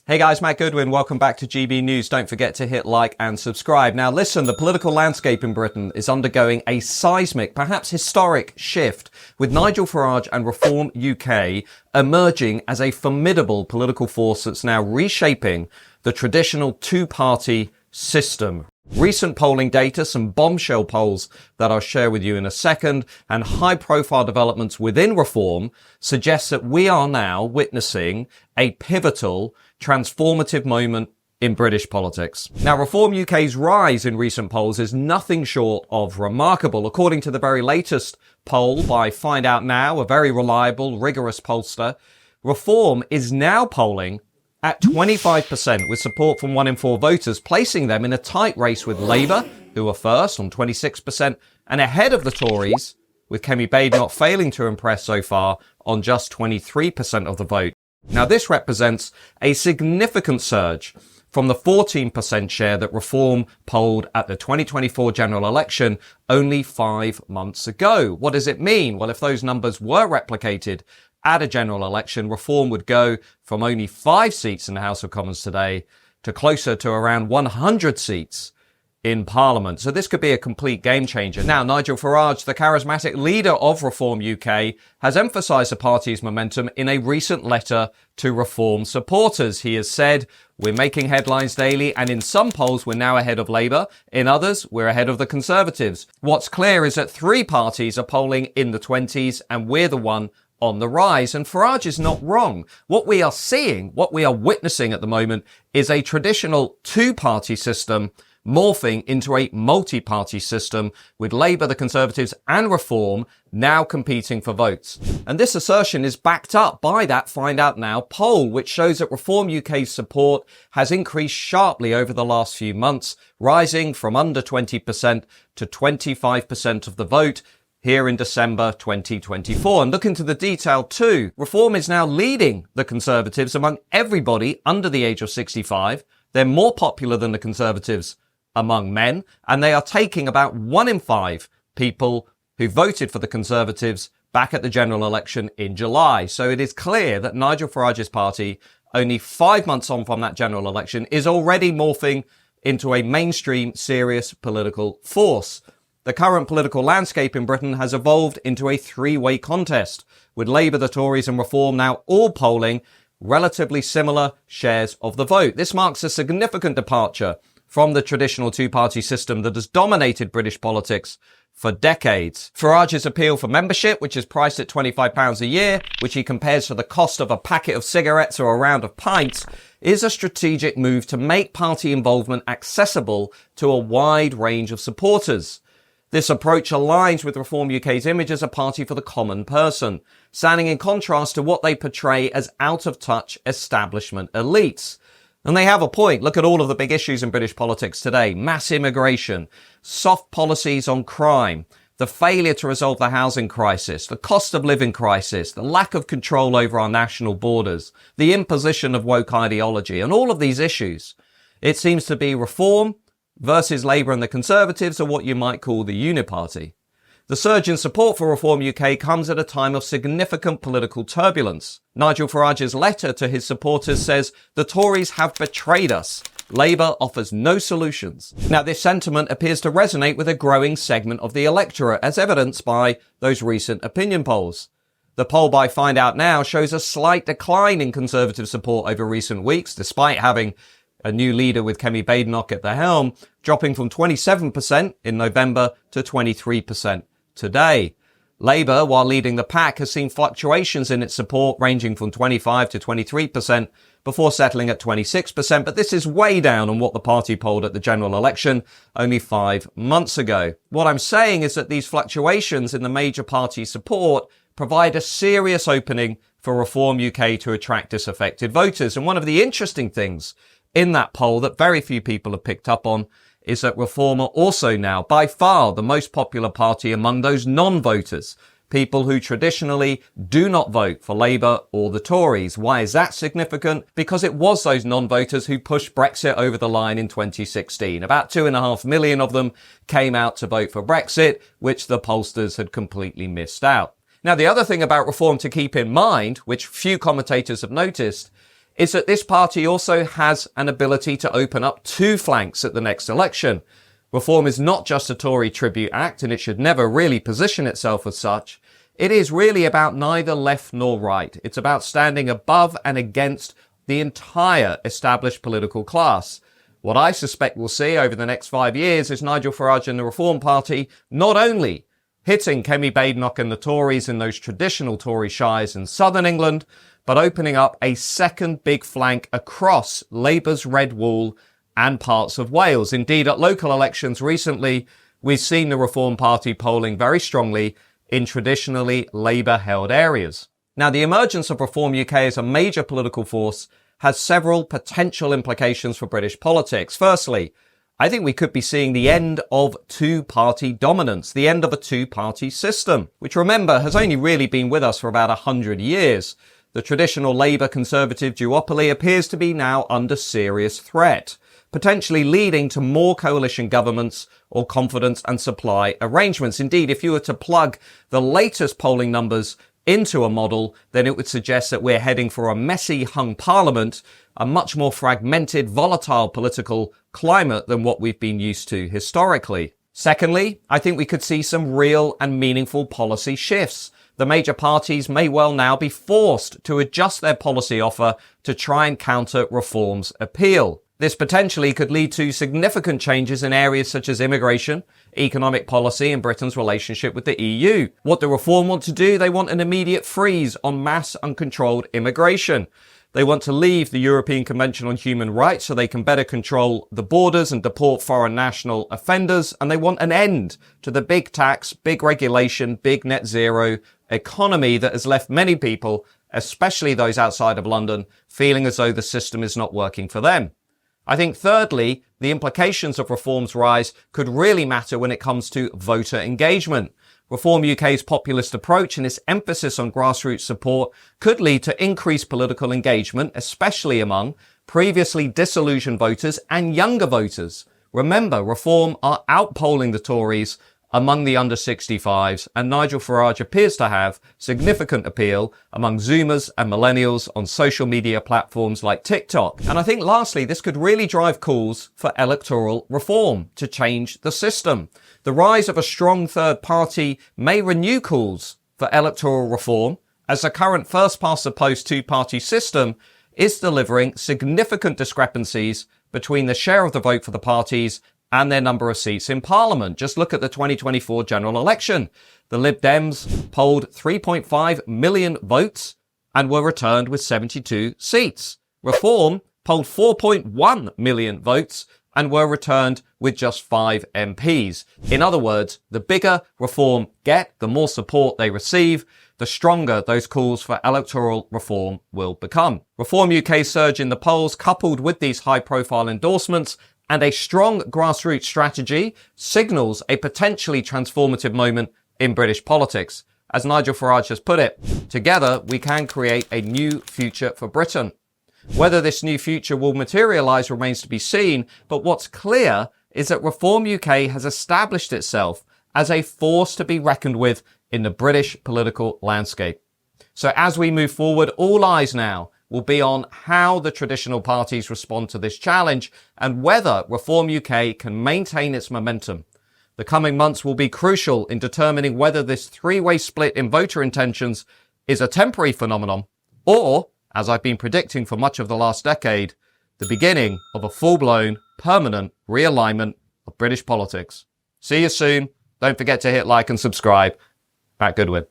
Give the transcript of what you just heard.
Hey guys, Matt Goodwin. Welcome back to GB News. Don't forget to hit like and subscribe. Now listen, the political landscape in Britain is undergoing a seismic, perhaps historic shift, with Nigel Farage and Reform UK emerging as a formidable political force that's now reshaping the traditional two-party system. Recent polling data, some bombshell polls that I'll share with you in a second, and high-profile developments within Reform suggest that we are now witnessing a pivotal, transformative moment in British politics. Now, Reform UK's rise in recent polls is nothing short of remarkable. According to the very latest poll by Find Out Now, a very reliable, rigorous pollster, Reform is now polling at 25% with support from 1 in 4 voters, placing them in a tight race with Labour, who are first on 26%, and ahead of the Tories, with Kemi Badenoch failing to impress so far on just 23% of the vote. Now, this represents a significant surge from the 14% share that Reform polled at the 2024 general election only 5 months ago. What does it mean? Well, if those numbers were replicated at a general election, Reform would go from only 5 seats in the House of Commons today to closer to around 100 seats in Parliament. So this could be a complete game changer. Now, Nigel Farage, the charismatic leader of Reform UK, has emphasised the party's momentum in a recent letter to Reform supporters. He has said, "We're making headlines daily, and in some polls we're now ahead of Labour. In others, we're ahead of the Conservatives. What's clear is that 3 parties are polling in the 20s, and we're the one on the rise." And Farage is not wrong. What we are seeing, what we are witnessing at the moment, is a traditional two-party system morphing into a multi-party system, with Labour, the Conservatives and Reform now competing for votes. And this assertion is backed up by that Find Out Now poll, which shows that Reform UK's support has increased sharply over the last few months, rising from under 20% to 25% of the vote here in December 2024. And look into the detail too. Reform is now leading the Conservatives among everybody under the age of 65. They're more popular than the Conservatives among men, and they are taking about 1 in 5 people who voted for the Conservatives back at the general election in July. So it is clear that Nigel Farage's party, only 5 months on from that general election, is already morphing into a mainstream, serious political force. The current political landscape in Britain has evolved into a 3-way contest, with Labour, the Tories and Reform now all polling relatively similar shares of the vote. This marks a significant departure from the traditional two-party system that has dominated British politics for decades. Farage's appeal for membership, which is priced at £25 a year, which he compares to the cost of a packet of cigarettes or a round of pints, is a strategic move to make party involvement accessible to a wide range of supporters. This approach aligns with Reform UK's image as a party for the common person, standing in contrast to what they portray as out-of-touch establishment elites. And they have a point. Look at all of the big issues in British politics today: mass immigration, soft policies on crime, the failure to resolve the housing crisis, the cost of living crisis, the lack of control over our national borders, the imposition of woke ideology, and all of these issues. It seems to be Reform versus Labour and the Conservatives, or what you might call the Uniparty. The surge in support for Reform UK comes at a time of significant political turbulence. Nigel Farage's letter to his supporters says, "The Tories have betrayed us. Labour offers no solutions." Now, this sentiment appears to resonate with a growing segment of the electorate, as evidenced by those recent opinion polls. The poll by Find Out Now shows a slight decline in Conservative support over recent weeks, despite having a new leader with Kemi Badenoch at the helm, dropping from 27% in November to 23% today. Labour, while leading the pack, has seen fluctuations in its support ranging from 25 to 23% before settling at 26%, but this is way down on what the party polled at the general election only 5 months ago. What I'm saying is that these fluctuations in the major party support provide a serious opening for Reform UK to attract disaffected voters. And one of the interesting things in that poll that very few people have picked up on is that Reform are also now by far the most popular party among those non-voters, people who traditionally do not vote for Labour or the Tories. Why is that significant? Because it was those non-voters who pushed Brexit over the line in 2016. About 2.5 million of them came out to vote for Brexit, which the pollsters had completely missed out. Now, the other thing about Reform to keep in mind, which few commentators have noticed, is that this party also has an ability to open up two flanks at the next election. Reform is not just a Tory tribute act, and it should never really position itself as such. It is really about neither left nor right. It's about standing above and against the entire established political class. What I suspect we'll see over the next 5 years is Nigel Farage and the Reform Party not only hitting Kemi Badenoch and the Tories in those traditional Tory shires in southern England, but opening up a second big flank across Labour's Red Wall and parts of Wales. Indeed, at local elections recently, we've seen the Reform Party polling very strongly in traditionally Labour-held areas. Now, the emergence of Reform UK as a major political force has several potential implications for British politics. Firstly, I think we could be seeing the end of two-party dominance, the end of a two-party system, which, remember, has only really been with us for about 100 years. The traditional Labour-Conservative duopoly appears to be now under serious threat, potentially leading to more coalition governments or confidence and supply arrangements. Indeed, if you were to plug the latest polling numbers into a model, then it would suggest that we're heading for a messy hung parliament, a much more fragmented, volatile political climate than what we've been used to historically. Secondly, I think we could see some real and meaningful policy shifts. The major parties may well now be forced to adjust their policy offer to try and counter Reform's appeal. This potentially could lead to significant changes in areas such as immigration, economic policy, and Britain's relationship with the EU. What do Reform want to do? They want an immediate freeze on mass uncontrolled immigration. They want to leave the European Convention on Human Rights so they can better control the borders and deport foreign national offenders. And they want an end to the big tax, big regulation, big net zero economy that has left many people, especially those outside of London, feeling as though the system is not working for them. I think thirdly, the implications of Reform's rise could really matter when it comes to voter engagement. Reform UK's populist approach and its emphasis on grassroots support could lead to increased political engagement, especially among previously disillusioned voters and younger voters. Remember, Reform are outpolling the Tories among the under 65s, and Nigel Farage appears to have significant appeal among Zoomers and millennials on social media platforms like TikTok. And I think lastly, this could really drive calls for electoral reform to change the system. The rise of a strong third party may renew calls for electoral reform, as the current first-past-the-post two-party system is delivering significant discrepancies between the share of the vote for the parties and their number of seats in Parliament. Just look at the 2024 general election. The Lib Dems polled 3.5 million votes and were returned with 72 seats. Reform polled 4.1 million votes and were returned with just 5 MPs. In other words, the bigger Reform get, the more support they receive, the stronger those calls for electoral reform will become. Reform UK's surge in the polls, coupled with these high-profile endorsements and a strong grassroots strategy, signals a potentially transformative moment in British politics. As Nigel Farage has put it, together we can create a new future for Britain. Whether this new future will materialise remains to be seen, but what's clear is that Reform UK has established itself as a force to be reckoned with in the British political landscape. So as we move forward, all eyes now will be on how the traditional parties respond to this challenge and whether Reform UK can maintain its momentum. The coming months will be crucial in determining whether this three-way split in voter intentions is a temporary phenomenon or, as I've been predicting for much of the last decade, the beginning of a full-blown, permanent realignment of British politics. See you soon. Don't forget to hit like and subscribe. Goodwin.